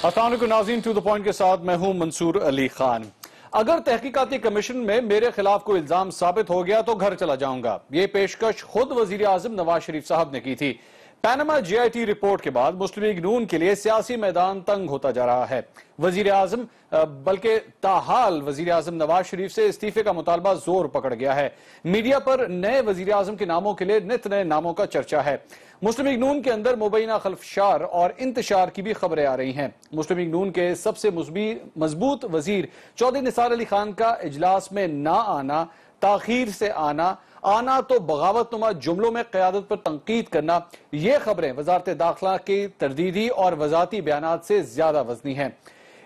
السلام علیکم ناظرین، ٹو دا پوائنٹ کے ساتھ میں ہوں منصور علی خان۔ اگر تحقیقاتی کمیشن میں میرے خلاف کوئی الزام ثابت ہو گیا تو گھر چلا جاؤں گا، یہ پیشکش خود وزیر اعظم نواز شریف صاحب نے کی تھی۔ Panama J I T report کے بعد مسلم لیگ نون کے لیے سیاسی میدان تنگ ہوتا جا رہا ہے۔ وزیر اعظم بلکہ تاحال وزیر اعظم نواز شریف سے استعفے کا مطالبہ زور پکڑ گیا ہے۔ میڈیا پر نئے وزیر اعظم کے ناموں کے لیے نت نئے ناموں کا چرچا ہے۔ مسلم لیگ نون کے اندر مبینہ خلفشار اور انتشار کی بھی خبریں آ رہی ہیں۔ مسلم لیگ نون کے سب سے مضبوط وزیر چودھری نثار علی خان کا اجلاس میں نہ آنا، تاخیر سے آنا تو بغاوت نما جملوں میں قیادت پر تنقید کرنا، یہ خبریں وزارت داخلہ کی تردیدی اور وضاحتی بیانات سے زیادہ وزنی ہیں۔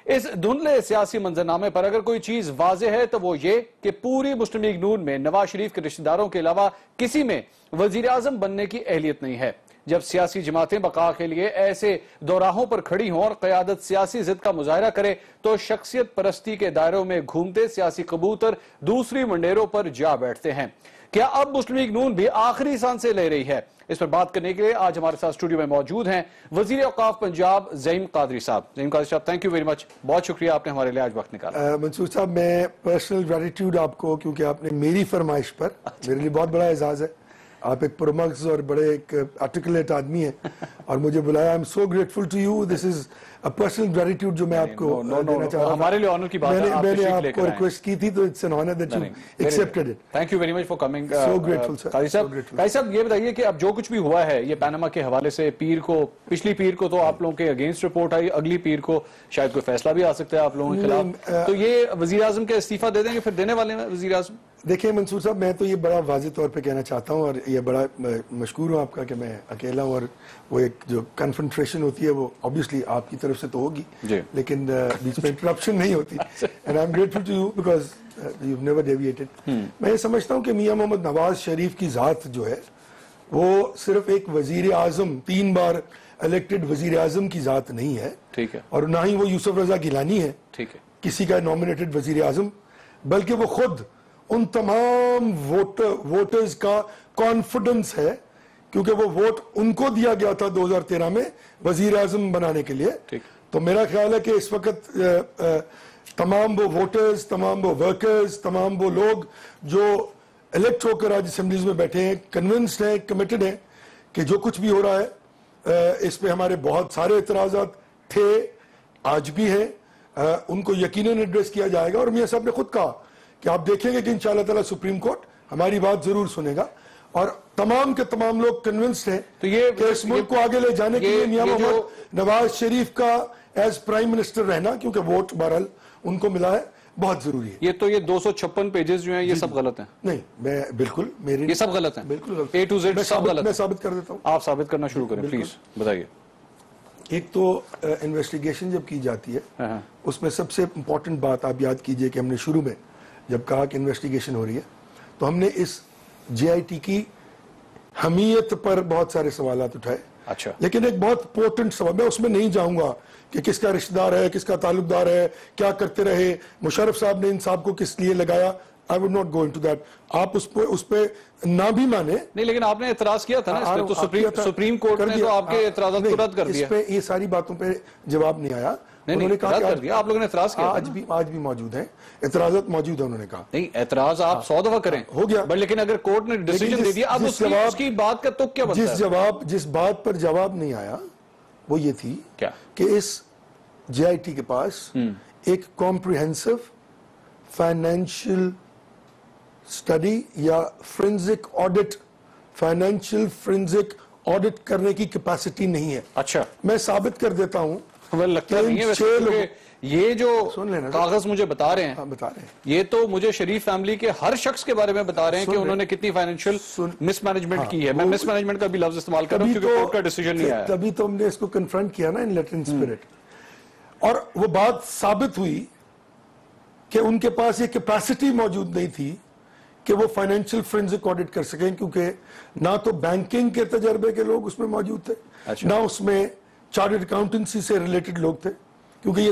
اس دھندلے سیاسی منظرنامے پر اگر کوئی چیز واضح ہے تو وہ یہ کہ پوری مسلم لیگ نون میں نواز شریف کے رشتہ داروں کے علاوہ کسی میں وزیر اعظم بننے کی اہلیت نہیں ہے۔ جب سیاسی جماعتیں بقا کے لیے ایسے دوراہوں پر کھڑی ہوں اور قیادت سیاسی ضد کا مظاہرہ کرے تو شخصیت پرستی کے دائروں میں گھومتے سیاسی کبوتر دوسری منڈیروں پر جا بیٹھتے ہیں۔ کیا اب مسلم لیگ نون بھی آخری سانسیں لے رہی ہے؟ اس پر بات کرنے کے لیے آج ہمارے ساتھ اسٹوڈیو میں موجود ہیں وزیر اوقاف پنجاب زعیم قادری صاحب۔ زعیم قادری صاحب، تھینک یو ویری مچ، بہت شکریہ آپ نے ہمارے لیے آج وقت نکالا۔ منصور صاحب، میں پرسنل گریٹیوڈ آپ کو، کیونکہ آپ نے میری فرمائش پر، میرے لیے بہت بڑا اعزاز ہے، آپ ایک پرمغز اور بڑے ایک آرٹیکولیٹ آدمی ہیں اور مجھے بلایا۔ I am so grateful to you, this is a personal gratitude جو میں آپ کو دینا چاہ رہا ہوں۔ ہمارے لیے آنر کی بات ہے، میں نے آپ کو ریکویسٹ کی تھی تو it's an honour that you accepted it. Thank you very much for coming. So grateful sir. Qazi صاحب، یہ بتائیے کہ اب جو کچھ بھی ہوا ہے یہ پینما کے حوالے سے، پچھلی پیر کو تو آپ لوگوں کے اگینسٹ رپورٹ آئی، اگلی پیر کو شاید کوئی فیصلہ بھی آ سکتا ہے آپ لوگوں کے خلاف، تو یہ وزیر اعظم کے استعفیٰ دے دیں گے پھر دینے والے ہیں وزیر اعظم؟ دیکھیں منصور صاحب، میں تو یہ بڑا واضح طور پہ کہنا چاہتا ہوں اور یہ بڑا مشکور ہوں آپ کا کہ میں اکیلا ہوں، اور وہ ایک جو کنفرنٹریشن ہوتی ہے وہ obviously آپ کی طرف سے تو ہوگی لیکن بیچ میں انٹرپشن نہیں ہوتی، and I'm grateful to you because you've never deviated۔ میں یہ سمجھتا ہوں کہ میاں محمد نواز شریف کی ذات جو ہے وہ صرف ایک وزیر اعظم، 3 بار الیکٹڈ وزیر اعظم کی ذات نہیں ہے، اور نہ ہی وہ یوسف رضا گیلانی ہے کسی کا نامنیٹڈ وزیر اعظم، بلکہ وہ خود ان تمام ووٹرز کا کانفیڈنس ہے، کیونکہ وہ ووٹ ان کو دیا گیا تھا 2013 میں وزیر اعظم بنانے کے لیے۔ تو میرا خیال ہے کہ اس وقت تمام وہ ووٹرز، تمام وہ ورکرز، تمام وہ لوگ جو الیکٹ ہو کر آج اسمبلیز میں بیٹھے ہیں، کنونسڈ ہیں، کمیٹڈ ہیں کہ جو کچھ بھی ہو رہا ہے اس پہ ہمارے بہت سارے اعتراضات تھے، آج بھی ہیں، ان کو یقیناً ایڈریس کیا جائے گا۔ اور میاں صاحب نے خود کہا کہ آپ دیکھیں گے کہ انشاءاللہ تعالیٰ سپریم کورٹ ہماری بات ضرور سنے گا، اور تمام کے تمام لوگ کنونسڈ ہیں کہ اس ملک کو آگے لے جانے کے لیے میاں محمد نواز شریف کا ایز پرائم منسٹر رہنا، کیونکہ ووٹ بہرحال ان کو ملا ہے، بہت ضروری ہے۔ یہ تو یہ 256 پیجز جو ہیں یہ سب غلط ہیں؟ نہیں، میں بالکل، یہ سب غلط ہیں، بالکل غلط، A to Z سب غلط ہیں۔ میں ثابت کر دیتا ہوں۔ آپ ثابت کرنا شروع کریں پلیز، بتائیے۔ ایک تو انویسٹیگیشن جب کی جاتی ہے اس میں سب سے امپورٹنٹ بات آپ یاد کیجئے کہ ہم نے شروع میں جب کہا کہ انویسٹیگیشن ہو رہی ہے تو ہم نے اس جے آئی ٹی کی حمیت پر بہت سارے سوالات اٹھائے، لیکن ایک بہت امپورٹنٹ سوال، میں اس میں نہیں جاؤں گا کہ کس کا رشتہ دار ہے، کس کا تعلق دار ہے، کیا کرتے رہے، مشرف صاحب نے ان صاحب کو کس لیے لگایا، I would not go into that۔ آپ اس پہ نہ بھی مانے نہیں، لیکن آپ نے اعتراض کیا تھا نا اس پہ، تو سپریم کورٹ نے تو آپ کے اعتراضات کو رد کر دیا۔ اس پہ یہ ساری باتوں پہ جواب نہیں آیا، انہوں نے کہا کہ آپ لوگوں نے اعتراض کیا، آج بھی موجود ہیں اعتراضات موجود ہیں، انہوں نے کہا نہیں اعتراض آپ 100 دفعہ کریں، ہو گیا، لیکن اگر کورٹ نے ڈیسیجن دے دیا اب اس کی بات کا تک کیا بنتا ہے؟ جس بات پر جواب نہیں آیا وہ یہ تھی کہ اس جے آئی ٹی کے پاس ایک کمپریہنسو فائنینشیل اسٹڈی یا forensic audit, financial forensic audit کرنے کی کیپیسٹی نہیں ہے۔ اچھا، میں ثابت کر دیتا ہوں، لگتا نہیں ہے ویسے یہ جو کاغذ مجھے بتا رہے ہیں یہ تو مجھے شریف فیملی کے ہر شخص کے بارے میں بتا رہے ہیں کہ انہوں نے کتنی فائنینشیل مس مینجمنٹ کی ہے۔ میں مس مینجمنٹ کا بھی لفظ استعمال کر رہا ہوں کیونکہ کورٹ کا ڈیسیجن نہیں آیا۔ تبھی تو ہم نے اس کو کنفرنٹ کیا نا ان لیٹر ان اسپرٹ، اور وہ بات ثابت ہوئی کہ ان کے پاس یہ کیپیسٹی موجود نہیں تھی کہ وہ فائنینشیل فرینزک آڈٹ کر سکیں، کیونکہ نہ تو بینکنگ کے تجربے کے لوگ اس میں موجود تھے، نہ اس میں چارٹرڈ اکاؤنٹنسی سے ریلیٹڈ لوگ تھے، کیونکہ یہ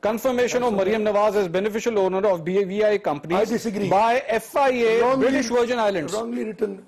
confirmation of Maryam Nawaz as beneficial owner of BVI companies. I disagree. By FIA, British Virgin Islands. Wrongly written.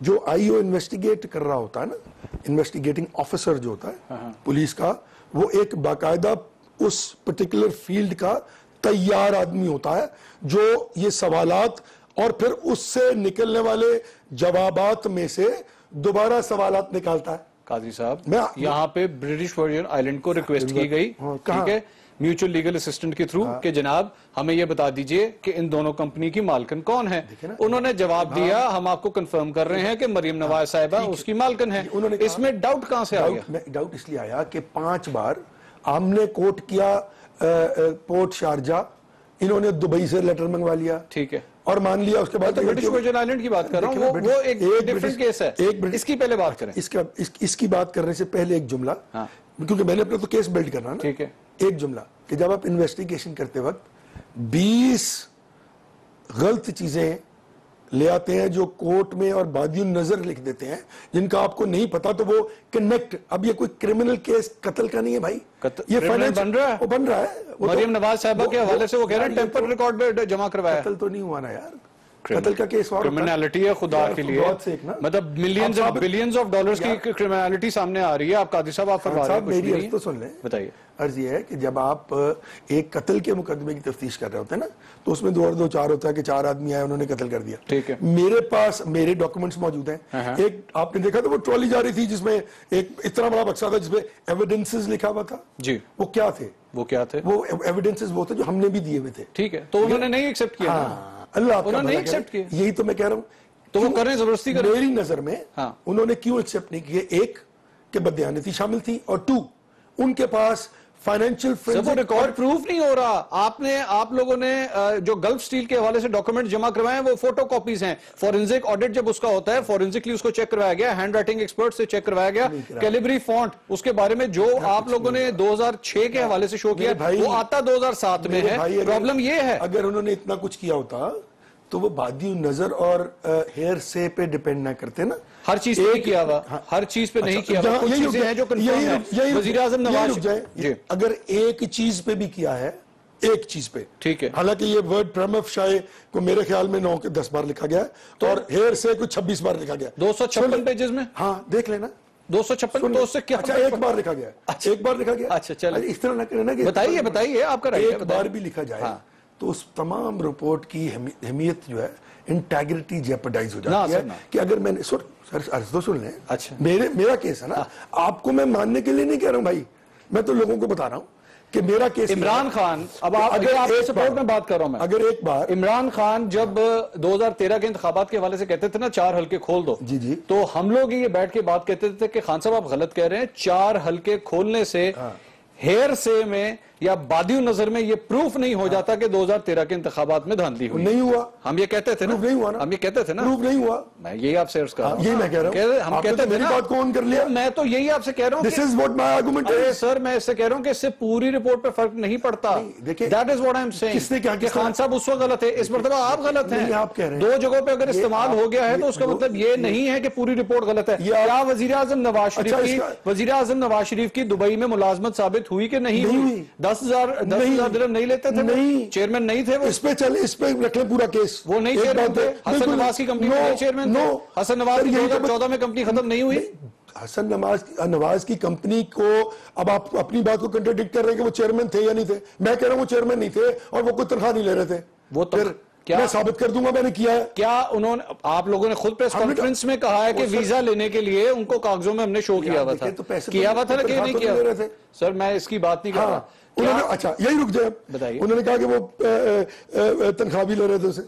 جو آئی او انویسٹیگیٹ کر رہا ہوتا ہے نا, انویسٹیگیٹنگ آفیسر جو ہوتا ہے پولیس کا, وہ ایک باقاعدہ اس پرٹیکولر فیلڈ کا تیار آدمی ہوتا ہے جو یہ سوالات اور پھر اس سے نکلنے والے جوابات میں سے دوبارہ سوالات نکالتا ہے. قاضی صاحب یہاں پہ برٹش ورجن آئلینڈ کو ریکویسٹ کی گئی, ٹھیک ہے, میوچل لیگل اسسٹنٹ کے تھرو کہ جناب ہمیں یہ بتا دیجئے کہ ان دونوں کمپنی کی مالکن کون ہے. انہوں نے جواب دیا ہم آپ کو کنفرم کر رہے ہیں کہ مریم نواز صاحبہ اس کی مالکن ہے. اس میں ڈاؤٹ کہاں سے آ گیا؟ ڈاؤٹ اس لیے آیا کہ 5 بار ہم نے کوٹ کیا پورٹ شارجہ, انہوں نے دبئی سے لیٹر منگوا لیا, ٹھیک ہے, اور مان لیا. اس کے بعد برٹش ورجن آئلینڈ کی بات کر رہا ہوں, وہ ایک ڈیفرنٹ کیس ہے, اس کی پہلے بات کریں. اس کی بات کرنے سے پہلے ایک جملہ, کیونکہ میں نے اپنا تو کیس بلڈ کرنا نا, ٹھیک ہے, ایک جملہ کہ جب آپ انویسٹیگیشن کرتے وقت 20 غلط چیزیں لے آتے ہیں جو کورٹ میں اور بادی النظر لکھ دیتے ہیں جن کا آپ کو نہیں پتا, تو وہ کنیکٹ, اب یہ کوئی کرمنل کیس قتل کا نہیں ہے بھائی, یہ فائنانس بن رہا ہے. مریم نواز صاحبہ کے حوالے سے وہ کہہ رہے ہیں ٹیمپر ریکارڈ پہ جمع کروایا. قتل تو نہیں ہوا نا یار, قتل کا کیس اور کرمنالٹی ہے خدا کے لیے, مطلب ملینز اور بلینز آف ڈالرز کی کرمنالٹی سامنے آ رہی ہے. آپ قاضی صاحب آپ فرما رہے ہیں, میری عرض تو سن لیں, بتائیے. عرض یہ ہے کہ جب آپ ایک قتل کے مقدمے کی تفتیش کر رہے ہوتے ہیں نا, تو اس میں 2 اور 2 4 ہوتا ہے کہ 4 آدمی آئے انہوں نے قتل کر دیا. ٹھیک ہے, میرے پاس میرے ڈاکومنٹس موجود ہیں. ایک آپ نے دیکھا تھا وہ ٹرالی جا رہی تھی جس میں ایک اتنا بڑا بکسا تھا جس میں ایویڈنسز لکھا ہوا تھا. جی, وہ کیا تھے؟ وہ ایویڈنسز وہ تھے جو ہم نے بھی دیے ہوئے تھے. ٹھیک ہے, تو انہوں نے نہیں ایکسپٹ کیا. اللہ آپ کا بھلا کرے, یہی تو میں کہہ رہا ہوں. تو وہ کریں زبردستی کریں. میری نظر میں انہوں نے کیوں ایکسپٹ نہیں کیے؟ ایک کہ بددیانتی شامل تھی, اور 2 ان کے پاس فائنینشیل وہ ریکارڈ پروف نہیں ہو رہا. آپ لوگوں نے جو گلف سٹیل کے حوالے سے ڈاکومنٹ جمع کروائے ہیں وہ فوٹو کاپیز ہیں. فورنزک آڈٹ جب اس کا ہوتا ہے, فورنزکلی اس کو چیک کروایا گیا, ہینڈ رائٹنگ ایکسپرٹ سے چیک کروایا گیا, کیلیبری فونٹ اس کے بارے میں جو آپ لوگوں نے 2006 کے حوالے سے شو کیا وہ آتا 2007 میں ہے. پرابلم یہ ہے اگر انہوں نے اتنا کچھ کیا ہوتا تو وہ بادی نظر اور ہیئر سے پہ ڈیپینڈ نہ کرتے نا. ہر چیز پہ کیا ہوا, ہر چیز پہ نہیں کیا ہوا, کچھ چیزیں ہیں جو کنفرم ہیں. وزیر اعظم نواز اگر ایک چیز پہ بھی کیا ہے, ایک چیز پہ, ٹھیک ہے, حالانکہ یہ ورڈ پرمف شائع کو میرے خیال میں 9 کے 10 بار لکھا گیا ہے, اور ہیئر سے کچھ 26 بار لکھا گیا, 256 پیجز میں. ہاں دیکھ لینا, 256 تو اس سے کیا. اچھا ایک بار لکھا گیا, ایک بار لکھا گیا. اچھا چلیں, اس طرح نہ کرنا کہ بتائیے آپ کا رائٹ ہے. ایک بار بھی لکھا جائے تو اس تمام رپورٹ کی اہمیت جو ہے انٹیگریٹی جیپرڈائز ہو جاتی ہے. کہ اگر میں نے عرض تو سن لیں, میرا کیس ہے نا, آپ کو میں ماننے کے لیے نہیں کہہ رہا ہوں بھائی, میں تو لوگوں کو بتا رہا ہوں کہ میرا کیس. عمران خان, اب آپ سپورٹ میں بات کر رہا ہوں میں, اگر ایک بار عمران خان جب 2013 کے انتخابات کے حوالے سے کہتے تھے نا 4 حلقے کھول دو, جی تو ہم لوگ یہ بیٹھ کے بات کہتے تھے کہ خان صاحب آپ غلط کہہ رہے ہیں, 4 حلقے کھولنے سے ہیئر سے میں یا بادی نظر میں یہ پروف نہیں ہو جاتا کہ 2013 کے انتخابات میں دھاندلی ہوئی. نہیں ہوا, ہم یہ کہتے تھے نا, ہم یہ کہتے تھے نا, پروف نہیں ہوا. میں یہی آپ سے عرض کر رہا ہوں, یہی میں کہہ رہا ہوں, ہم کہتے تھے نا. بات کو آن کر لیا, میں تو یہی آپ سے کہہ رہا ہوں, this is what my argument is. سر میں اس سے کہہ رہا ہوں کہ اس سے پوری رپورٹ پہ فرق نہیں پڑتا. That is what I'm saying. کس نے کیا کہ خان صاحب اس وقت غلط ہے, اس مرتبہ آپ غلط ہیں. آپ کہہ رہے ہیں 2 جگہوں پہ اگر استعمال ہو گیا ہے تو اس کا مطلب یہ نہیں ہے کہ پوری رپورٹ غلط ہے. کیا وزیر اعظم نواز شریف کی دبئی میں ملازمت ثابت ہوئی کہ نہیں ہوئی؟ 10,000 درہم نہیں لیتے تھے, چیئرمین نہیں تھے وہ. اس پہ چلے, اس پہ رکھ لیں پورا کیس. وہ نہیں چیئرمین تھے, حسن نواز کی کمپنی میں نہیں چیئرمین تھے. حسن نواز کی 2014 میں کمپنی ختم نہیں ہوئی. حسن نواز کی کمپنی کو اب آپ اپنی بات کو کنٹرڈکٹ کر رہے ہیں کہ وہ چیئرمین تھے یا نہیں تھے. میں کہہ رہا ہوں وہ چیئرمین نہیں تھے اور وہ کوئی تنخواہ نہیں لے رہے تھے. وہ میں ثابت کر دوں گا میں نے کیا ہے. کیا انہوں نے, آپ لوگوں نے خود پریس کانفرنس میں کہا ہے کہ ویزا لینے کے لیے ان کو کاغذوں میں ہم نے شو کیا ہوا تھا, کیا ہوا تھا نا کہ نہیں کیا. سر میں اس کی بات نہیں کر رہا. اچھا یہی رک جائے, بتائیے. انہوں نے کہا کہ وہ تنخواہ بھی لے رہے تھے اسے.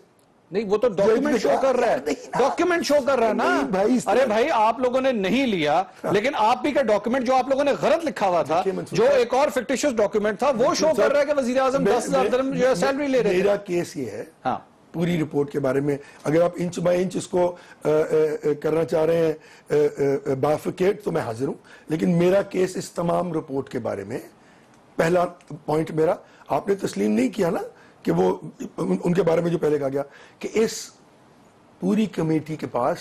نہیں, وہ تو ڈاکیومنٹ شو کر رہا ہے, ڈاکیومنٹ شو کر رہا ہے نا. ارے بھائی آپ لوگوں نے نہیں لیا, لیکن آپ بھی کا ڈاکیومنٹ جو آپ لوگوں نے غلط لکھا ہوا تھا, جو ایک اور فکٹیشس ڈاکیومنٹ تھا, وہ شو کر رہا ہے کہ وزیر اعظم 10,000 درہم جو ہے سیلری لے رہے ہیں. میرا کیس یہ ہے پوری رپورٹ کے بارے میں, اگر آپ انچ بائی انچ اس کو کرنا چاہ رہے ہیں بافکیٹ تو میں حاضر ہوں, لیکن میرا کیس اس تمام رپورٹ کے بارے میں, پہلا پوائنٹ میرا, آپ نے تسلیم نہیں کیا نا کہ وہ ان کے بارے میں جو پہلے کہا گیا کہ اس پوری کمیٹی کے پاس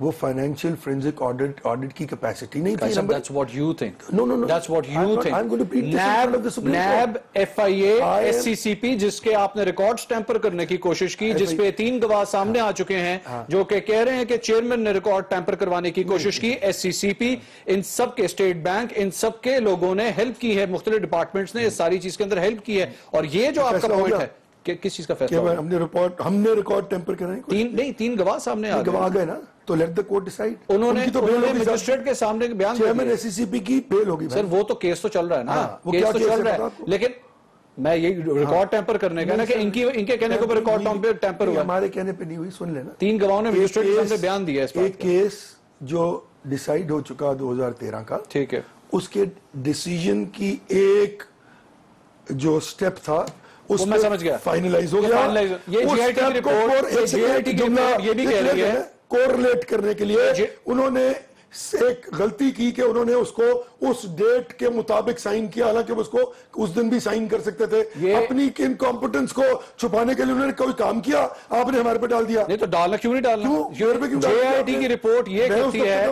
وہ فائنینشیل فرینزک آڈٹ کی کیپیسٹی نہیں تھی. That's what you think. No. That's what you think. I'm going to plead this in front of the Supreme Court. NAB, FIA, SCCP جس کے آپ نے ریکارڈز ٹیمپر کرنے کی کوشش کی, جس پہ 3 گواہ سامنے آ چکے ہیں جو کہ کہہ رہے ہیں کہ چیئرمین نے ریکارڈ ٹیمپر کروانے کی کوشش کی. SCCP, ان سب کے اسٹیٹ بینک, ان سب کے لوگوں نے ہیلپ کی ہے, مختلف ڈپارٹمنٹس نے اس ساری چیز کے اندر ہیلپ کی ہے. اور یہ جو آپ کا پوائنٹ ہے کہ کس چیز کا فیصلہ ہوا؟ ہم نے ریکارڈ ٹیمپر کرنے کی 3 گواہ سامنے آ گئے نا, تو لیٹ دا کورٹ ڈیسائیڈ. انہوں نے مجسٹریٹ کے سامنے بیان دیا. چیئرمین SCCP کی بیل ہوگی. سر وہ تو کیس تو چل رہا ہے نا, کیس تو چل رہا ہے, لیکن میں یہ ریکارڈ ٹیمپر کرنے کا نا کہ ان کے کہنے کے اوپر ریکارڈ ٹیمپر ہوا. ہمارے کہنے پہ نہیں ہوئی, سن لینا. 3 گواہوں نے مجسٹریٹ کے سامنے بیان دیا اس ایک کیس جو ڈیسائیڈ ہو چکا 2013 کا, ٹھیک ہے, اس کے ڈیسیجن کی ایک جو سٹیپ تھا اس میں سمجھ گیا فائنلائز ہو گیا. یہ جی آئی ٹی کی رپورٹ یہ بھی کہہ رہی ہے کورلیٹ کرنے کے لیے انہوں نے ایک غلطی کی کہ انہوں نے اس کو اس ڈیٹ کے مطابق سائن کیا, حالانکہ اس کو اس دن بھی سائن کر سکتے تھے. اپنی انکمپٹنس کو چھپانے کے لیے انہوں نے کوئی کام کیا, آپ نے ہمارے پہ ڈال دیا. نہیں تو ڈالنا کیوں نہیں ڈالنا؟ جے آئی ٹی کی رپورٹ یہ کہتی ہے,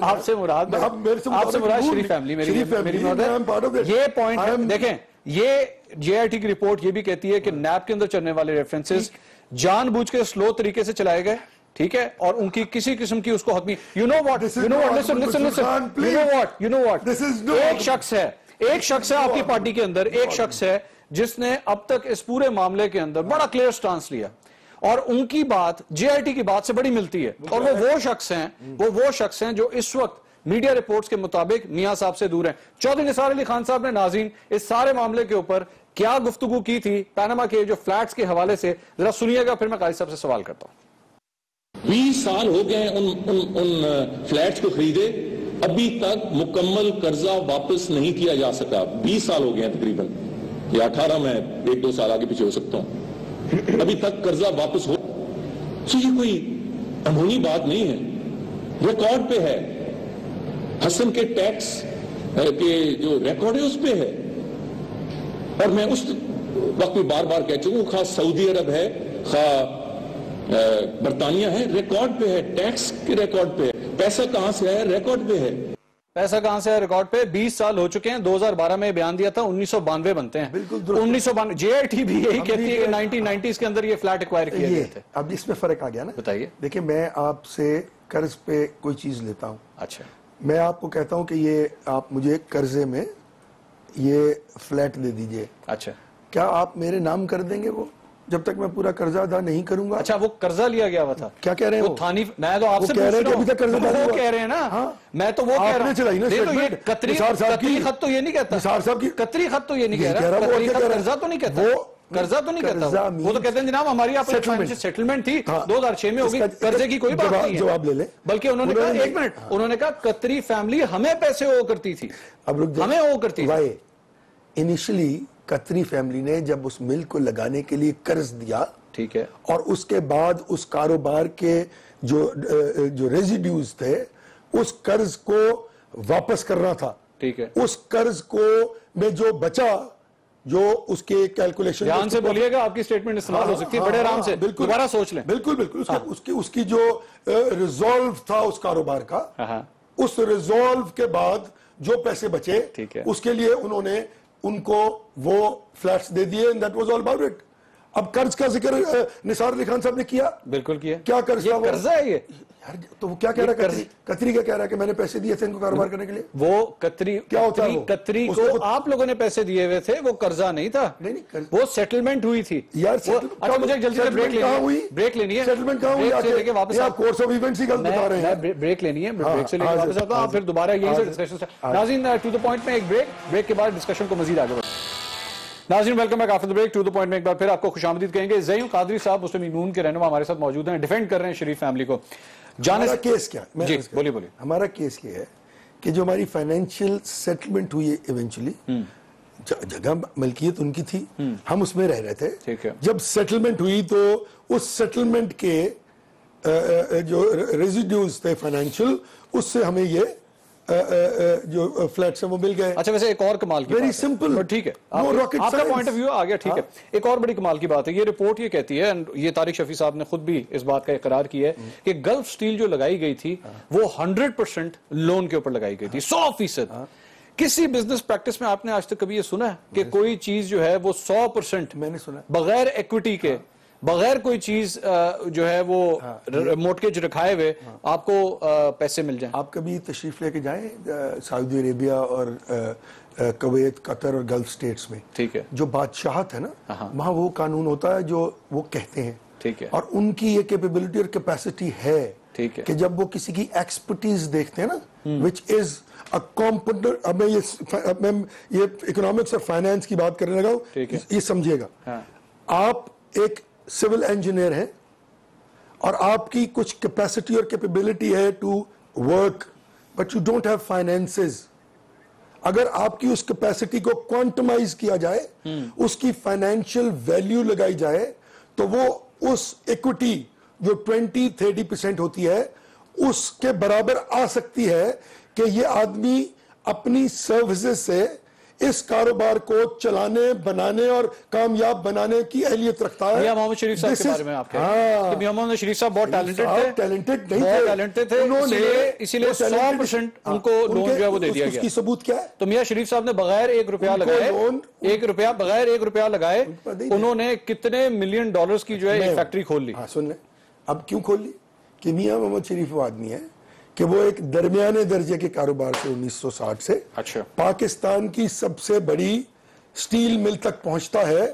آپ سے مراد شریف فیملی, یہ پوائنٹ دیکھیں, یہ جے آئی ٹی کی رپورٹ یہ بھی کہتی ہے کہ نیب کے اندر چلنے والے ریفرنسز جان بوجھ کے سلو طریقے سے چلائے گئے, ٹھیک ہے, اور ان کی کسی قسم کی اس کو حق نہیں. You know what, ایک شخص ہے آپ کی پارٹی کے اندر, ایک شخص ہے جس نے اب تک اس پورے معاملے کے اندر بڑا کلیئر سٹانس لیا, اور ان کی بات جے آئی ٹی کی بات سے بڑی ملتی ہے, اور وہ شخص ہیں جو اس وقت میڈیا رپورٹس کے مطابق میاں صاحب سے دور ہیں. چودھری نثار علی خان صاحب نے ناظرین اس سارے معاملے کے اوپر کیا گفتگو کی تھی پیناما کے جو فلیٹس کے حوالے سے, ذرا سنیے گا, پھر میں قاضی صاحب سے سوال کرتا ہوں. 20 سال ہو گئے ان فلیٹس کو خریدے, ابھی تک مکمل قرضہ واپس نہیں کیا جا سکا. 20 سال ہو گئے ہیں تقریباً, یا 18, میں 1-2 سال آگے پیچھے ہو سکتا ہوں, ابھی تک قرضہ واپس ہو. یہ کوئی انہونی بات نہیں ہے, ریکارڈ پہ ہے. حسن کے ٹیکس کے جو ریکارڈ ہے اس پہ ہے, اور میں اس وقت بھی بار بار کہہ چکا ہوں, خاص سعودی عرب ہے, خواہ برطانیہ ہے, ریکارڈ پہ ہے, ٹیکس کے ریکارڈ پہ ہے. پیسہ کہاں سے ہے؟ ریکارڈ پہ ہے. پیسہ کہاں سے ہے؟ ریکارڈ پہ. 20 سال ہو چکے ہیں, 2012 میں بیان دیا تھا, 1992 بنتے ہیں. 1992 جے آئی ٹی بھی یہی کہتی ہے کہ 1990s کے اندر یہ فلیٹ ایکوائر کیے گئے تھے. اب اس میں فرق آ گیا نا. بتائیے. دیکھیں, میں آپ سے قرض پہ کوئی چیز لیتا ہوں, اچھا, میں آپ کو کہتا ہوں کہ یہ آپ مجھے قرضے میں یہ فلیٹ دے دیجئے. اچھا, کیا آپ میرے نام کر دیں گے وہ جب تک میں پورا قرضہ ادا نہیں کروں گا؟ اچھا, وہ قرضہ لیا گیا ہوا تھا. کیا کہہ رہے ہیں وہ؟ میں تو آپ سے پوچھ رہا ہوں, وہ کہہ رہے ہیں نا, میں تو وہ کہہ رہا ہوں. قطری خط تو یہ نہیں کہتا, قطری خط تو یہ نہیں کہہ رہا, قطری خط قرضہ تو نہیں کہتا, قرضہ تو نہیں کہتا. وہ تو کہتے ہیں جناب ہماری آپ سیٹلمنٹ تھی 2006 میں ہوگی, قرضے کی کوئی بات نہیں ہے. جواب لے لیں. بلکہ انہوں نے کہا, ایک منٹ, انہوں نے کہا قطری فیملی ہمیں پیسے او کرتی تھی, ہمیں او کرتی تھی. انیشلی قطری فیملی نے جب اس ملک کو لگانے کے لیے قرض دیا, ٹھیک ہے, اور اس کے بعد اس کاروبار کے جو ریزیڈیوز تھے اس قرض کو واپس کرنا تھا, ٹھیک ہے, اس قرض کو میں جو بچا, جو اس کے کیلکولیشن, دھیان سے بولیے گا, آپ کی سٹیٹمنٹ استعمال ہو سکتی ہے, بڑے آرام سے دوبارہ سوچ لیں. بالکل اس کی جو ریزولو تھا اس کاروبار کا, اس ریزولو کے بعد جو پیسے بچے اس کے لیے انہوں نے ان کو وہ فلیٹس دے دیے, and that was all about it. اب قرض کا ذکر نثار علی خان صاحب نے کیا, بالکل کیا. کیا قرض تھا؟ قرضہ ہے یہ. تو وہ کیا کہہ رہا ہے قطری کیا کہہ رہا ہے کہ میں نے پیسے دیے تھے ان کو کاروبار کرنے کے لیے؟ وہ قطری کیا ہوتا ہے؟ قطری کو آپ لوگوں نے پیسے دیے ہوئے تھے, وہ قرضہ نہیں تھا, وہ سیٹلمنٹ ہوئی تھی. اچھا, مجھے جلدی سے بریک لینی ہے. سیٹلمنٹ کہاں ہوئی؟ لے کے واپس آپ کورس آف ایونٹس ہی غلط بتا رہے ہیں. بریک لینی ہے, بریک سے لے کے واپس آتا ہوں, پھر دوبارہ یہی سے ڈسکشن. ناظرین, ٹو دا پوائنٹ میں ایک بریک کے بعد ڈسکشن کو مزید آگے بڑھیں. ناظرین, welcome back after the break. To the point میں ایک بار پھر آپ کو خوش آمدید کہیں گے. زیوں قادری صاحب مسلم نون کے رہنما ہمارے ساتھ موجود ہیں, ڈیفینڈ کر رہے ہیں شریف فیملی کو. ہمارا کیس کیا؟ جی بولیے. ہمارا کیس یہ ہے کہ جو ہماری فائنینشیل سیٹلمنٹ ہوئی ایونچولی, جگہ ملکیت ان کی تھی, ہم اس میں رہ رہے تھے. جب سیٹلمنٹ ہوئی تو اس سیٹلمنٹ کے جو ریزیڈیوز تھے فائنینشیل, اس سے ہمیں یہ جو فلیٹس ہیں وہ مل گئے. اچھا ویسے ایک اور کمال کی ویری سمپل, ٹھیک ہے, آپ کا پوائنٹ آف ویو آ گیا, ٹھیک ہے. ایک اور بڑی کمال کی بات ہے, یہ رپورٹ یہ کہتی ہے, یہ طارق شفیع صاحب نے خود بھی اس بات کا اقرار کیا ہے کہ گلف سٹیل جو لگائی گئی تھی وہ 100% لون کے اوپر لگائی گئی تھی, 100%. کسی بزنس پریکٹس میں آپ نے آج تک کبھی یہ سنا ہے کہ کوئی چیز جو ہے وہ 100% میں نے سنا بغیر ایکوٹی کے, بغیر کوئی چیز جو ہے وہ مورٹگیج رکھائے ہوئے آپ کو پیسے مل جائیں؟ آپ کبھی تشریف لے کے جائیں سعودی عربیہ اور کویت, قطر اور گلف سٹیٹس میں, ٹھیک ہے, جو بادشاہت ہے نا وہاں وہ قانون ہوتا ہے جو وہ کہتے ہیں, ٹھیک ہے, اور ان کی یہ کیپیبلٹی اور کیپیسٹی ہے, ٹھیک ہے, کہ جب وہ کسی کی ایکسپرٹیز دیکھتے ہیں نا وچ از اے کمپوننٹ. اب میں یہ اکنامکس اور فائنانس کی بات کرنے لگا ہوں, یہ سمجھے گا. آپ ایک سول انجینئر ہیں اور آپ کی کچھ کیپیسٹی اور کیپیبلٹی ہے to work, but you don't have finances. اگر آپ کی اس کیپیسٹی کو کوانٹمائز کیا جائے, اس کی فائنینشیل ویلیو لگائی جائے, تو وہ اس ایکوٹی جو 20-30% ہوتی ہے اس کے برابر آ سکتی ہے کہ یہ آدمی اپنی سروسز سے اس کاروبار کو چلانے, بنانے اور کامیاب بنانے کی اہلیت رکھتا ہے. میاں محمد شریف صاحب کے بارے میں آپ کہتے ہیں میاں محمد شریف صاحب بہت ٹیلنٹڈ تھے, اسی لیے 100% ان کو لون جو ہے وہ دے دیا گیا. اس کی ثبوت کیا ہے؟ تو میاں شریف صاحب نے بغیر بغیر ایک روپیہ لگائے انہوں نے کتنے ملین ڈالرز کی جو ہے ایک فیکٹری کھول لی. سن لیں, اب کیوں کھول لی؟ کہ میاں محمد شریف وہ آدمی ہے کہ وہ ایک درمیانے درجے کے کاروبار سے 1960 سے پاکستان کی سب سے بڑی سٹیل مل تک پہنچتا ہے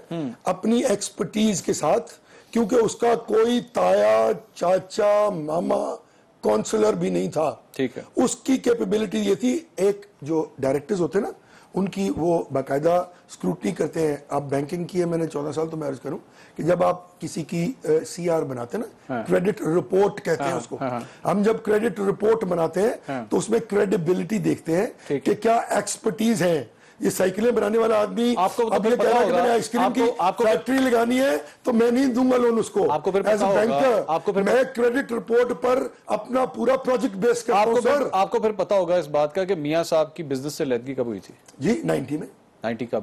اپنی ایکسپرٹیز کے ساتھ, کیونکہ اس کا کوئی تایا, چاچا, ماما کونسلر بھی نہیں تھا. ٹھیک ہے, اس کی کیپیبلٹی یہ تھی, ایک جو ڈائریکٹرز ہوتے ہیں نا ان کی وہ باقاعدہ سکروٹنی کرتے ہیں. آپ بینکنگ کی ہے, میں نے 14 سال, تو میں عرض کروں کہ جب آپ کسی کی سی آر بناتے ہیں نا, کریڈٹ رپورٹ کہتے ہیں اس کو, ہم جب کریڈٹ رپورٹ بناتے ہیں تو اس میں کریڈیبلٹی دیکھتے ہیں کہ کیا ایکسپرٹیز ہے. یہ سائیکلیں بنانے والا آدمی اب یہ کہہ رہا ہے کہ میں نے آئس کریم کی فیکٹری لگانی ہے تو میں نہیں دوں گا لون اس کو. ایز اے بینکر میں کریڈٹ رپورٹ پر اپنا پورا پروجیکٹ بیس کرتا ہوں. سر آپ کو پھر پتا ہوگا اس بات کا کہ میاں صاحب کی بزنس سے علیحدگی کب ہوئی تھی؟ جی 90 میں. 90 کب؟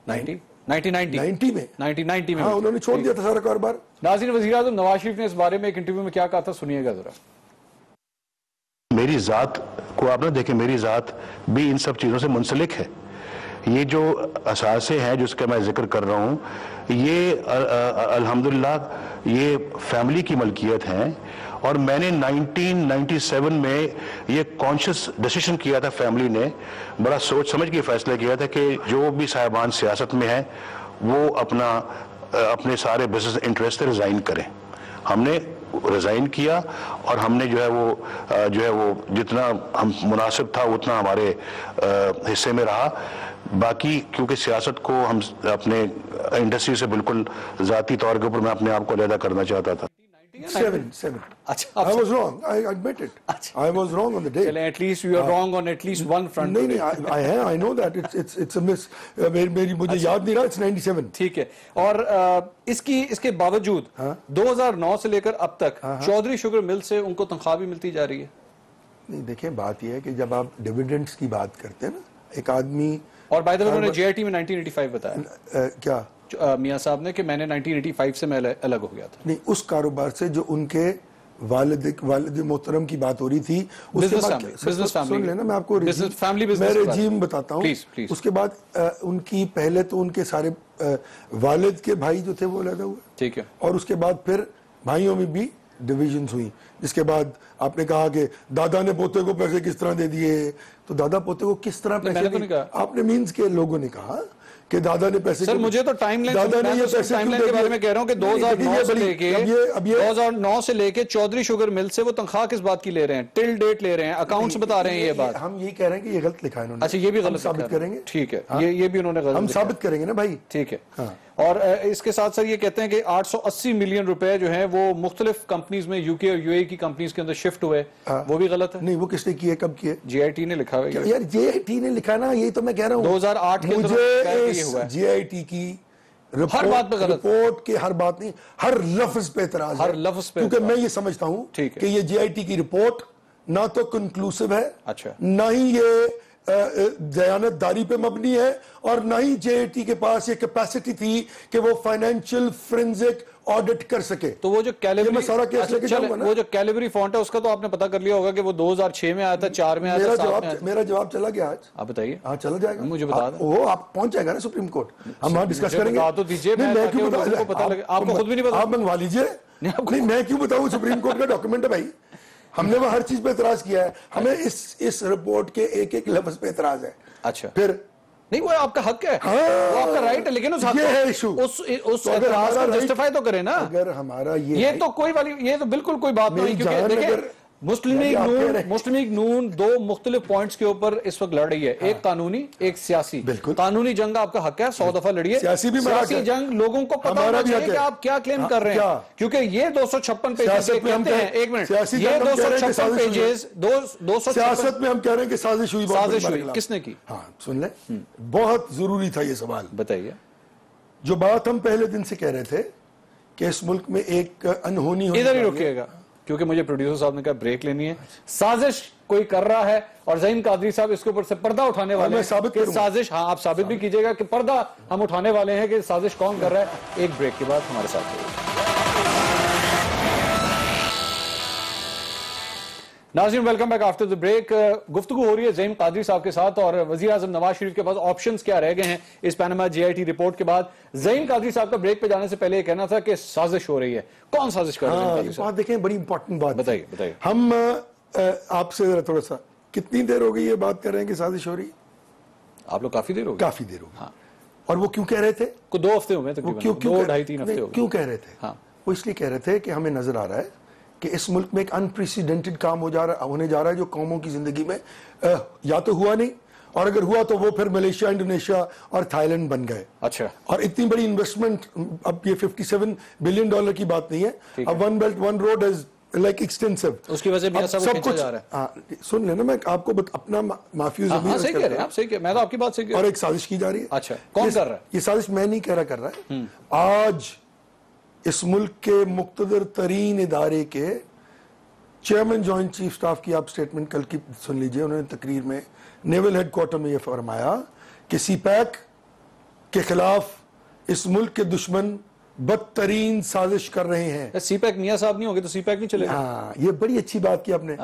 1990 میں. ہاں, انہوں نے چھوڑ دیا تھا سارا کاروبار. ناظرین, وزیر اعظم نواز شریف نے اس بارے میں ایک انٹرویو میں کیا کہا تھا, سنیے گا ذرا. میری ذات کو آپ نہ دیکھیں, میری ذات بھی ان سب چیزوں سے منسلک ہے. یہ جو اثاثے ہیں جس کا میں ذکر کر رہا ہوں, یہ الحمدللہ یہ فیملی کی ملکیت ہیں, اور میں نے 1997 میں یہ کانشس ڈیسیشن کیا تھا, فیملی نے بڑا سوچ سمجھ کے فیصلہ کیا تھا کہ جو بھی صاحبان سیاست میں ہیں وہ اپنے سارے بزنس انٹرسٹ ریزائن کریں. ہم نے ریزائن کیا اور ہم نے جو ہے وہ جتنا ہم مناسب تھا اتنا ہمارے حصے میں رہا. باقی کیونکہ سیاست کو ہم اپنے انڈسٹری سے بالکل ذاتی طور کے اوپر میں اپنے آپ کو علیحدہ کرنا چاہتا تھا. 7 I was wrong, I admit it. I was wrong on the day. At least you are wrong on at least one front. نہیں, I know that it's a miss. میری مجھے یاد نہیں رہا, it's 97. ٹھیک ہے, اور اس کے باوجود 2009 سے لے کر اب تک چودھری شوگر مل سے ان کو تنخواہ بھی ملتی جا رہی ہے. نہیں دیکھیں, بات یہ ہے کہ جب آپ ڈیویڈنڈز کی بات کرتے ہیں نا, ایک آدمی, اور بائی دا وے انہوں نے جے آئی ٹی میں 1985 بتایا کیا میاں صاحب نے کہ میں نے 1985 سے میں الگ ہو گیا تھا. نہیں, اس کاروبار سے جو ان کے والد محترم کی بات ہو رہی تھی, سن لینا میں آپ کو رجیم بتاتا ہوں. اس کے بعد ان کی پہلے تو ان کے سارے والد کے بھائی جو تھے وہ علیحدہ ہوئے, ٹھیک ہے, اور اس کے بعد پھر بھائیوں میں بھی ڈویژنز ہوئی, جس کے بعد آپ نے کہا کہ دادا نے پوتے کو پیسے کس طرح دے دیے. تو دادا پوتے کو کس طرح پیسے دیے آپ نے, مینز کے لوگوں نے کہا کہ دادا نے پیسے, سر مجھے تو ٹائم لائن کے بارے میں کہہ رہا ہوں کہ 2009 سے لے کے چودھری شوگر مل سے وہ تنخواہ کس بات کی لے رہے ہیں, ٹل ڈیٹ لے رہے ہیں, اکاؤنٹس بتا رہے ہیں یہ بات. ہم یہ کہہ رہے ہیں کہ یہ غلط لکھا ہے انہوں نے. اچھا, یہ بھی غلط ثابت کریں گے. ٹھیک ہے, یہ بھی انہوں نے غلط, ہم ثابت کریں گے نا بھائی. ٹھیک ہے, اور اس کے ساتھ سر یہ کہتے ہیں کہ 880 ملین روپے جو ہیں وہ مختلف کمپنیز میں یو کے اور یو اے کی کمپنیز کے اندر شفٹ ہوئے, وہ بھی غلط ہے. نہیں, وہ کس نے کیے, کب کیے؟ جے آئی ٹی نے لکھا ہے یار, جے آئی ٹی نے لکھا نا, یہی تو میں کہہ رہا ہوں. 2008 کے مجھے جے آئی ٹی کی ہر بات پہ غلط, رپورٹ کے ہر بات نہیں, ہر لفظ پہ اعتراض ہے, ہر لفظ پہ, کیونکہ میں یہ سمجھتا ہوں کہ یہ جے آئی ٹی کی رپورٹ نہ تو کنکلوسیو ہے, اچھا, نہ ہی یہ دیانت داری پہ مبنی ہے, اور نہ ہی جے اے ٹی کے پاس یہ کیپیسٹی تھی کہ وہ فائنینشیل فرینزک آڈٹ کر سکے. تو وہ جو کیلیبری, میں سارا کیس لے کے جاؤں گا نا, وہ جو کیلیبری فونٹ ہے اس کا تو آپ نے پتا کر لیا ہوگا کہ وہ 2006 میں آیا تھا, 4 میں آیا تھا, 7 میں آیا تھا. میرا جواب چلا گیا آج. آپ بتائیے. ہاں چلا جائے گا, مجھے بتا دیں. وہ آپ پہنچ جائے گا نا سپریم کورٹ, ہم وہاں ڈسکس کریں گے. بتا تو دیجئے, میں کیوں بتاؤں, آپ کو خود بھی نہیں پتا. آپ منگوا لیجئے. نہیں میں کیوں بتاؤں, سپریم کورٹ کا ڈاکیومنٹ ہے بھائی. ہم نے وہ ہر چیز پہ اعتراض کیا ہے, ہمیں اس رپورٹ کے ایک ایک لفظ پہ اعتراض ہے. اچھا, پھر نہیں وہ آپ کا حق ہے, وہ آپ کا رائٹ ہے, لیکن اس اعتراض کو جسٹیفائی تو کریں نا. اگر ہمارا یہ تو کوئی والی, یہ تو بالکل کوئی بات نہیں, کیونکہ دیکھیں مسلم لیگ نون 2 مختلف پوائنٹس کے اوپر اس وقت لڑ رہی ہے, ایک قانونی, ایک سیاسی. قانونی جنگ آپ کا حق ہے, 100 دفعہ لڑیے. سیاسی جنگ لوگوں کو پتہ ہونا چاہیے کہ آپ کیا کلیم کر رہے ہیں, کیونکہ یہ 256 پیجز کہتے ہیں. ایک منٹ, یہ 256 پیجز, 256 سیاست میں ہم کہہ رہے ہیں کہ سازش ہوئی. سازش ہوئی, کس نے کی؟ ہاں سن لیں, بہت ضروری تھا یہ سوال. بتائیے. جو بات ہم پہلے دن سے کہہ رہے تھے کہ اس ملک میں ایک انہونی, ادھر ہی رکیے گا کیونکہ مجھے پروڈیوسر صاحب نے کہا بریک لینی ہے. سازش کوئی کر رہا ہے اور ظہیم قادری صاحب اس کے اوپر سے پردہ اٹھانے والے ہیں کہ سازش, ہاں آپ ثابت بھی کیجئے گا کہ پردہ ہم اٹھانے والے ہیں کہ سازش کون کر رہا ہے. ایک بریک کے بعد ہمارے ساتھ رہیے. ناظرین welcome back after the break. گفتگو ہو رہی ہے ظہیم قادری صاحب کے ساتھ, اور وزیر اعظم نواز شریف کے پاس آپشنز کیا رہ گئے ہیں اس پیناما جے آئی ٹی رپورٹ کے بعد. ظہیم قادری صاحب کا بریک پہ جانے سے پہلے یہ کہنا تھا کہ سازش ہو رہی ہے. کون سازش کر رہے ہیں؟ بات دیکھیں, بڑی امپورٹنٹ بات. بتائیے. ہم آپ سے ذرا تھوڑا سا, کتنی دیر ہو گئی یہ بات کر رہے ہیں کہ سازش ہو رہی ہے؟ آپ لوگ کافی دیر ہو گئی. کافی دیر ہو گئی. اور وہ کیوں کہہ رہے تھے؟ 2 ہفتے ہوئے تقریباً, 2-2.5-3 ہفتے ہو گئے. کیوں کہہ رہے تھے؟ وہ اس لیے کہہ رہے تھے کہ ہمیں نظر آ رہا ہے کہ اس ملک میں ایک انپریسیڈنٹڈ کام ہونے جا رہا ہے جو قوموں کی زندگی میں یا تو ہوا نہیں, اور اگر ہوا تو وہ پھر ملیشیا, انڈونیشیا اور تھائی لینڈ بن گئے. اچھا, اور اتنی بڑی انویسٹمنٹ, اب یہ $57 بلین کی بات نہیں ہے, اب one belt one road is like extensive, اس کی وجہ سے سب کچھ جا رہا ہے. سن لینا, میں آپ کو اپنا معافی زمین صحیح کہہ رہے ہیں آپ, صحیح کہہ, میں تو آپ کی بات صحیح کہہ رہا ہوں. اور ایک سازش کی جا رہی ہے. اچھا, کون کر رہا ہے یہ سازش؟ میں نہیں کہہ رہا کر رہا ہے. آج اس ملک کے مقتدر ترین ادارے کے چیئرمین جوائنٹ چیف سٹاف کی آپ سٹیٹمنٹ کل کی سن لیجئے. انہوں نے تقریر میں نیول ہیڈ کوارٹر میں یہ فرمایا کہ سی پیک کے خلاف اس ملک کے دشمن بدترین سازش کر رہے ہیں. سی پیک میاں صاحب نہیں ہوگے تو سی پیک نہیں چلے گا. ہاں, یہ بڑی اچھی بات کی آپ نے.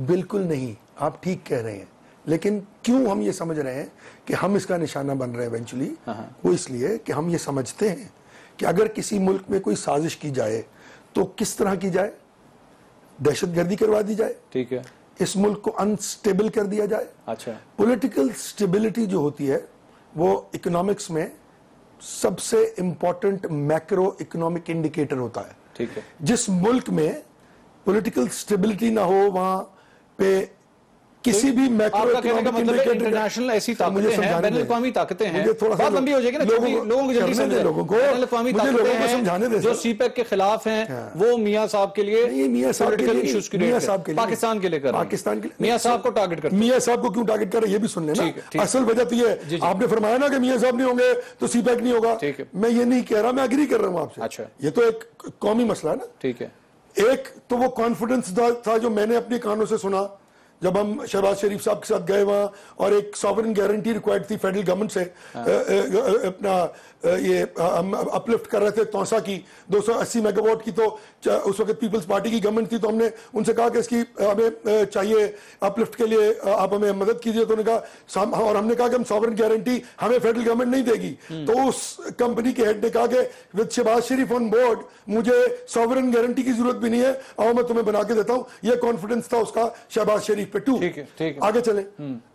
بالکل نہیں, آپ ٹھیک کہہ رہے ہیں, لیکن کیوں ہم یہ سمجھ رہے ہیں کہ ہم اس کا نشانہ بن رہے ہیں ایونچولی؟ وہ اس لیے کہ ہم یہ سمجھتے ہیں کہ اگر کسی ملک میں کوئی سازش کی جائے تو کس طرح کی جائے؟ دہشت گردی کروا دی جائے, ٹھیک ہے, اس ملک کو انسٹیبل کر دیا جائے. اچھا, پولیٹیکل سٹیبلٹی جو ہوتی ہے وہ اکنامکس میں سب سے امپورٹنٹ میکرو اکنامک انڈیکیٹر ہوتا ہے. ٹھیک ہے, جس ملک میں پولیٹیکل سٹیبلٹی نہ ہو وہاں پہ کسی بھی میکرو اکنامک انڈیکیٹر, انٹرنیشنل ایسی طاقتیں ہیں, بین الاقوامی طاقتیں ہیں, بات لمبی ہو جائے گی نا, لوگوں کو جلدی سمجھیں. بین الاقوامی طاقتیں ہیں جو سی پیک کے خلاف ہیں, وہ میاں صاحب کے لیے پولیٹیکل ایشوز کریٹ کریں, پاکستان کے لیے کر رہے ہیں. میاں صاحب کو ٹارگٹ کرتے ہیں. میاں صاحب کو کیوں ٹارگٹ کر رہے ہیں یہ بھی سن لینا. اصل وجہ تو یہ, آپ نے فرمایا نا کہ میاں صاحب نہیں ہوں گے تو سی پیک نہیں ہوگا. میں یہ نہیں کہہ رہا, میں اگری کر رہا ہوں آپ سے. اچھا, یہ تو ایک قومی مسئلہ ہے نا. ٹھیک ہے, ایک تو وہ کانفیڈنس تھا جو میں نے اپنے کانوں سے سنا جب ہم شہباز شریف صاحب کے ساتھ گئے وہاں, اور ایک ساورن گارنٹی ریکوائرڈ تھی فیڈرل گورنمنٹ سے, اپنا یہ ہم اپلفٹ کر رہے تھے توسا کی 280 میگا واٹ کی, تو اس وقت پیپلز پارٹی کی گورنمنٹ تھی, تو ہم نے ان سے کہا کہ اس کی ہمیں چاہیے اپلفٹ کے لیے آپ ہمیں مدد کیجیے. تو انہوں نے کہا, اور ہم نے کہا کہ ہم ساورن گارنٹی ہمیں فیڈرل گورنمنٹ نہیں دے گی. تو اس کمپنی کے ہیڈ نے کہا کہ with Shahbaz Sharif on board مجھے ساورن گارنٹی کی ضرورت بھی نہیں ہے, اور میں تمہیں بنا کے دیتا ہوں. یہ کانفیڈنس تھا اس کا شہباز شریف پہ. آگے چلیں.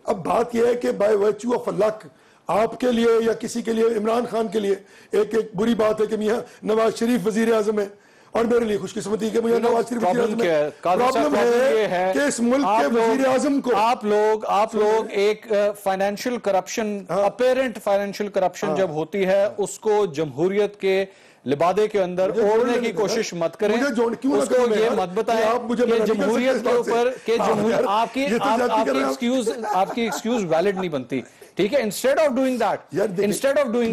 اب بات یہ ہے کہ بائی ورچو آف لک آپ کے لیے یا کسی کے لیے, عمران خان کے لیے ایک بری بات ہے کہ میاں نواز شریف وزیر اعظم ہے, اور میرے لیے خوش قسمتی کہ میاں نواز شریف وزیر اعظم ہے. پرابلم ہے کہ اس ملک کے وزیر اعظم کو آپ لوگ ایک financial corruption, apparent financial corruption جب ہوتی ہے, اس کو جمہوریت کے لبادے کے اندر اوڑھنے کی کوشش مت کریں, اس کو یہ مت بتائیں کہ جمہوریت کے اوپر کہ آپ کی ایکسکیوز ویلڈ نہیں بنتی, ٹھیک ہے. انسٹیڈ آف ڈوئنگ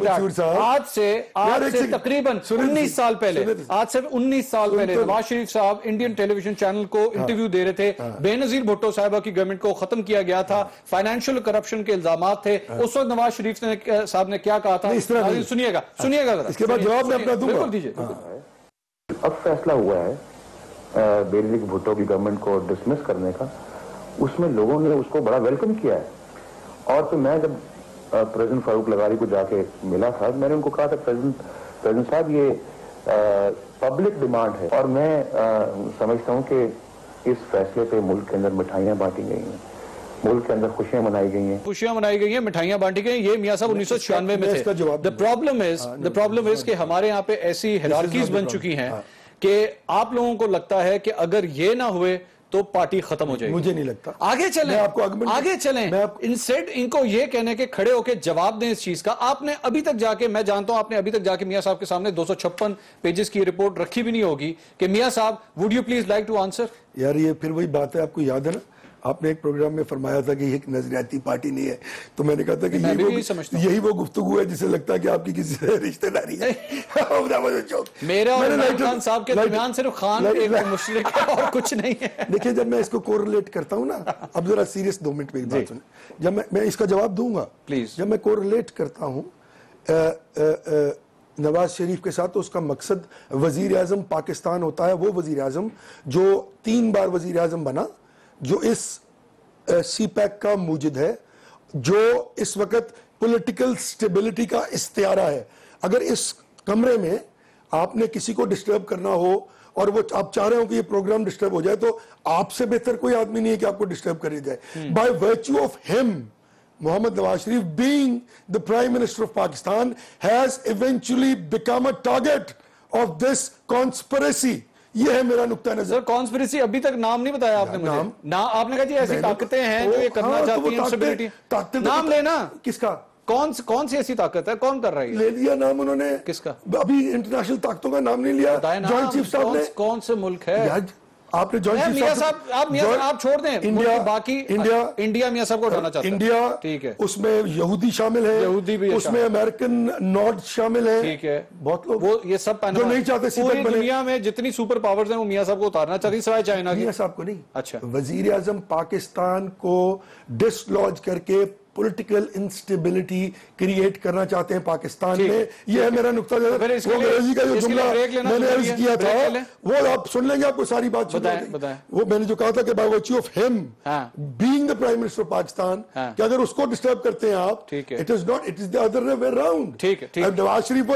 دیٹ آج سے تقریباً 19 سال پہلے نواز شریف صاحب انڈین ٹیلی ویژن چینل کو انٹرویو دے رہے تھے, بے نظیر بھٹو صاحبہ کی گورنمنٹ کو ختم کیا گیا تھا, فائنینشیل کرپشن کے الزامات تھے, اس وقت نواز شریف صاحب نے کیا کہا تھا, سنیے گا اس کے بعد جواب میں اپنا دوں گا. اب فیصلہ ہوا ہے بے نظیر بھٹو کی گورنمنٹ کو ڈسمس کرنے کا, اس میں لوگوں نے اس کو بڑا ویلکم کیا ہے. اور پھر میں جب پریزیڈنٹ فاروق لغاری کو جا کے ملا تھا, میں نے ان کو کہا تھا پریزیڈنٹ صاحب یہ پبلک ڈیمانڈ ہے, اور میں سمجھتا ہوں کہ اس فیصلے پہ ملک کے اندر مٹھائیاں بانٹی گئی ہیں, ملک کے اندر خوشیاں منائی گئی ہیں, مٹھائیاں بانٹی گئی ہیں. یہ میاں صاحب 1996 میں تھے. The problem is کہ ہمارے یہاں پہ ایسی ہیرارکیز بن چکی ہیں کہ آپ لوگوں کو لگتا ہے کہ اگر یہ نہ ہوئے تو پارٹی ختم ہو جائے گی. مجھے نہیں لگتا. آگے چلیں انسٹیڈ ان کو یہ کہنے کے کھڑے ہو کے جواب دیں اس چیز کا. آپ نے ابھی تک جا کے, میں جانتا ہوں آپ نے ابھی تک جا کے میاں صاحب کے سامنے 256 پیجز کی رپورٹ رکھی بھی نہیں ہوگی کہ میاں صاحب would you please like to answer. یار یہ پھر وہی بات ہے, آپ کو یاد ہے نا, آپ نے ایک پروگرام میں فرمایا تھا کہ یہ ایک نظریاتی پارٹی نہیں ہے, تو میں نے کہا تھا کہ یہی وہ گفتگو ہے جسے لگتا ہے کہ آپ کی کسی سے رشتہ داری ہے. میرا اور عمران خان صاحب کے درمیان صرف خان ایک مشرک ہے اور کچھ نہیں ہے. دیکھیں جب میں اس کو کوریلیٹ کرتا ہوں نا, اب ذرا سیریس 2 منٹ پہ ایک بات سنیں, جب میں اس کا جواب دوں گا پلیز, جب میں کوریلیٹ کرتا ہوں نواز شریف کے ساتھ, تو اس کا مقصد وزیر اعظم پاکستان ہوتا ہے, وہ وزیر اعظم جو 3 بار وزیر اعظم بنا, جو اس سی پیک کا موجد ہے, جو اس وقت پولیٹیکل سٹیبلٹی کا استعارہ ہے. اگر اس کمرے میں آپ نے کسی کو ڈسٹرب کرنا ہو اور وہ آپ چاہ رہے ہو کہ یہ پروگرام ڈسٹرب ہو جائے, تو آپ سے بہتر کوئی آدمی نہیں ہے کہ آپ کو ڈسٹرب کرے جائے. بائی ورچو آف ہم, محمد Nawaz Sharif being the Prime Minister of Pakistan has eventually become a target of this conspiracy. یہ ہے میرا نقطہ نظر. کانسپریسی ابھی تک نام نہیں بتایا آپ نے مجھے. آپ نے کہا جی ایسی طاقتیں ہیں جو یہ کرنا چاہتی ہیں اسٹیبلٹی. نام لینا کس کا, کون سی ایسی طاقت ہے, کون کر رہی ہے؟ لے لیا نام انہوں نے. کس کا؟ ابھی انٹرنیشنل طاقتوں کا نام نہیں لیا. جوائنٹ چیف صاحب نے. کون سے ملک ہے آپ نے جوائنٹ چیف صاحب آپ چھوڑ دیں, باقی انڈیا میاں صاحب کو اٹھانا چاہتے ہیں. انڈیا, ٹھیک ہے, اس میں یہودی شامل ہے, اس میں امریکن نارتھ شامل ہے, ٹھیک ہے, بہت لوگ, وہ یہ سب جو نہیں چاہتے پوری دنیا میں جتنی سپر پاورز ہیں وہ میاں صاحب کو اتارنا چاہتی, سوائے چائنا کی. میاں صاحب کو نہیں. اچھا, وزیر اعظم پاکستان کو ڈسلوج کر کے پولیٹیکل انسٹیبلٹی کریٹ کرنا چاہتے ہیں پاکستان میں. یہ ہے میرا نقطہ نظر. وہ انگریزی کا جو جملہ میں نے عرض کیا تھا وہ آپ سن لیں گے, آپ کو ساری بات وہ میں نے جو کہا تھا کہ بائی ورچو آف ہم being the prime minister of Pakistan, کہ اگر اس کو ڈسٹرب کرتے ہیں آپ, it is not, it is the other way around. Nawaz Sharif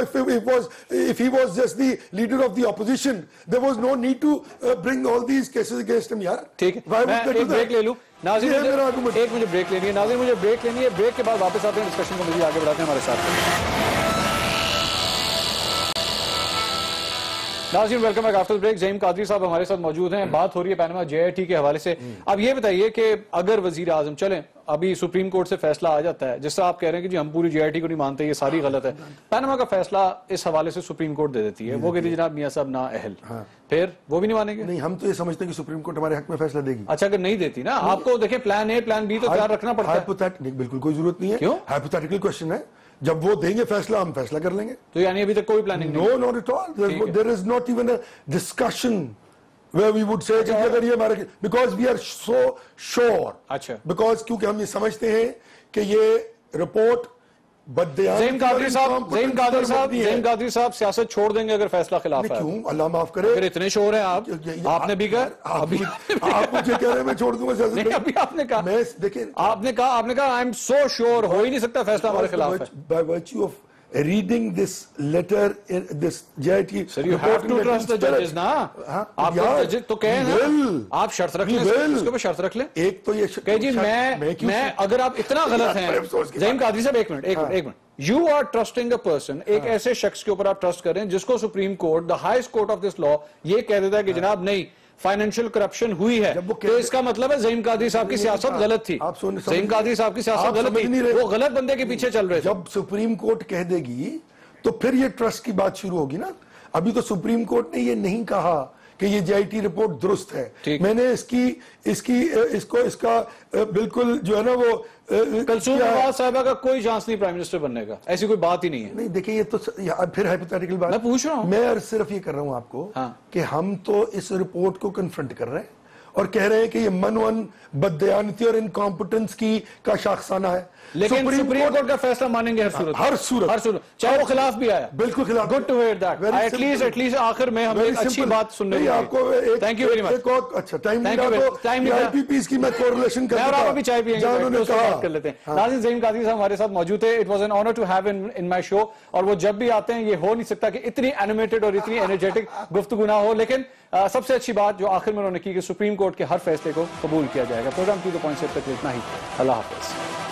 if he was just the leader of the opposition, there was no need to bring all these cases against him. یار ٹھیک ہے, میں ایک بریک لے لوں. ناظرین ایک مجھے بریک لینی ہے, ناظرین مجھے بریک لینی ہے, بریک کے بعد واپس آتے ہیں, ڈسکشن کو مزید آگے بڑھاتے ہیں ہمارے ساتھ. ناظرین welcome back after break. Zaeem Qadri صاحب ہمارے ساتھ موجود ہیں. بات ہو رہی ہے پینما JIT کے حوالے سے. اب یہ بتائیے کہ اگر وزیر اعظم, چلیں ابھی سپریم کورٹ سے فیصلہ آ جاتا ہے, جس طرح آپ کہہ رہے ہیں کہ جی ہم پوری JIT کو نہیں مانتے, یہ ساری غلط ہے, پینما کا فیصلہ اس حوالے سے سپریم کورٹ دے دیتی ہے, وہ کہتی ہے جناب میاں صاحب نا اہل, پھر وہ بھی نہیں مانیں گے؟ نہیں, ہم تو یہ سمجھتے ہیں کہ سپریم کورٹ ہمارے حق میں فیصلہ دے گی. اچھا, اگر نہیں دیتی نا, آپ کو دیکھیں پلان اے پلان بی تو تیار رکھنا پڑتا ہے. بالکل کوئی ضرورت نہیں ہے. کیوں؟ ہائپوتھیٹیکل کوسچن ہے, جب وہ دیں گے فیصلہ ہم فیصلہ کر لیں گے. تو یعنی ابھی تک کوئی پلاننگ نہیں؟ No, not at all. There is not even a discussion where we would say کہ اگر یہ ہمارے, because we are so sure. اچھا, because کیونکہ ہم یہ سمجھتے ہیں کہ یہ رپورٹ زعیم قادری صاحب سیاست چھوڑ دیں گے اگر فیصلہ خلاف ہے. کیوں؟ اللہ معاف کرے, اگر اتنے شور ہیں آپ نے بھی کہا, آپ مجھے کہہ رہے ہیں میں چھوڑ دوں گا سیاست. ابھی آپ نے کہا, دیکھیں آپ نے کہا I am so sure, ہو ہی نہیں سکتا فیصلہ ہمارے خلاف ہے. By virtue of reading this letter, this JIT. Sir, you have to trust the judges نا. آپ تو کہیں نا, آپ شرط رکھ لیں, اس کو بھی شرط رکھ لیں. ایک تو یہ کہ جی میں اگر آپ اتنا غلط ہیں, زعیم قادری صاحب ایک minute, you are trusting a person, ایک ایسے شخص کے اوپر آپ ٹرسٹ کریں جس کو supreme court, the highest court of this law, یہ کہہ دیتا ہے کہ جناب نہیں فائنینشیل کرپشن ہوئی ہے, تو اس کا مطلب ہے زعیم قادری صاحب کی سیاست غلط تھی. زعیم قادری صاحب کی سیاست غلط تھی, وہ غلط بندے کے پیچھے چل رہے تھے. جب سپریم کورٹ کہہ دے گی تو پھر یہ ٹرسٹ کی بات شروع ہوگی نا. ابھی تو سپریم کورٹ نے یہ نہیں کہا کہ یہ JIT رپورٹ درست ہے. میں نے اس کا بالکل جو ہے نا وہ کلثوم نواز صاحبہ کا کوئی چانس نہیں پرائم منسٹر بننے کا, ایسی کوئی بات ہی نہیں ہے. نہیں دیکھیں, یہ تو پھر ہائپوتھیٹیکل بات میں پوچھ رہا ہوں. میں صرف یہ کر رہا ہوں آپ کو کہ ہم تو اس رپورٹ کو کنفرنٹ کر رہے ہیں اور کہہ رہے ہیں کہ یہ منون بددیانتی اور انکمپٹنس کا شاخسانہ ہے. لیکن سپریم کورٹ کا فیصلہ مانیں گے ہر صورت, چاہے وہ خلاف بھی آیا. بالکل خلاف. Good to hear that. At least آخر میں ہمیں اچھی بات سننے کو. آپ کو تھینک یو ویری مچ. ایک اور اچھا ٹائم IPPs کی میں کورلیشن کرتا ہوں. اور آپ ابھی چائے پیئیں گے, بات کر لیتے ہیں. ناظرین, زعیم قادری صاحب ہمارے ساتھ موجود تھے. It was an honour to have in my show. اور وہ جب بھی آتے ہیں یہ ہو نہیں سکتا کہ اتنی اینیمیٹڈ اور اتنی انرجیٹک گفتگو نہ ہو. لیکن سب سے اچھی بات جو آخر میں انہوں نے کی کہ سپریم کورٹ کے ہر فیصلے کو قبول کیا جائے گا. پروگرام کی تو پوائنٹ سے تک اتنا ہی. اللہ حافظ.